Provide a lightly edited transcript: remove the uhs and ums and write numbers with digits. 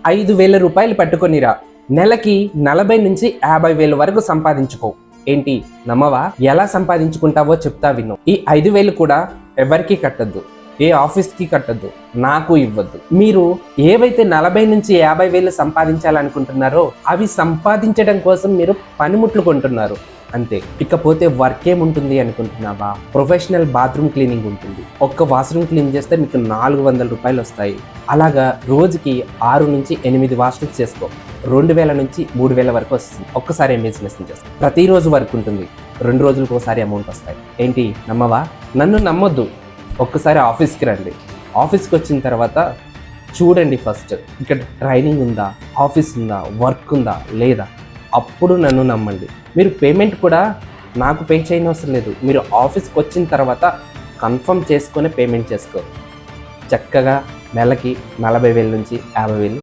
5,000 రూపాయలు పట్టుకొనిరా, నెలకి 40 నుంచి 50,000 వరకు సంపాదించుకో. ఏంటి నమ్మవా? ఎలా సంపాదించుకుంటావో చెప్తా విను. ఈ 5,000 కూడా ఎవరికి కట్టద్దు, ఏ ఆఫీస్కి కట్టద్దు, నాకు ఇవ్వద్దు. మీరు ఏవైతే 40 నుంచి 50,000 సంపాదించాలనుకుంటున్నారో అవి సంపాదించడం కోసం మీరు పనిముట్లు కొంటున్నారు అంతే. ఇకపోతే వర్క్ ఏముంటుంది అనుకుంటున్నావా? ప్రొఫెషనల్ బాత్రూమ్ క్లీనింగ్ ఉంటుంది. ఒక్క వాష్రూమ్ క్లీన్ చేస్తే మీకు 400 రూపాయలు వస్తాయి. అలాగా రోజుకి 6 నుంచి 8 వాష్రూమ్స్ చేసుకో, 2,000 నుంచి 3,000 వరకు వస్తుంది. ఒక్కసారి బిజినెస్ చేస్తాం. ప్రతిరోజు వర్క్ ఉంటుంది, 2 రోజులకు ఒకసారి అమౌంట్ వస్తాయి. ఏంటి నమ్మవా? నన్ను నమ్మొద్దు, ఒక్కసారి ఆఫీస్కి రండి. ఆఫీస్కి వచ్చిన తర్వాత చూడండి ఫస్ట్ ఇక్కడ ట్రైనింగ్ ఉందా, ఆఫీస్ ఉందా, వర్క్ ఉందా లేదా, అప్పుడు నన్ను నమ్మండి. మీరు పేమెంట్ కూడా నాకు పే చేయనవసరం లేదు. మీరు ఆఫీస్కి వచ్చిన తర్వాత కన్ఫర్మ్ చేసుకొని పేమెంట్ చేసుకో. చక్కగా నెలకి 40,000 నుంచి 50,000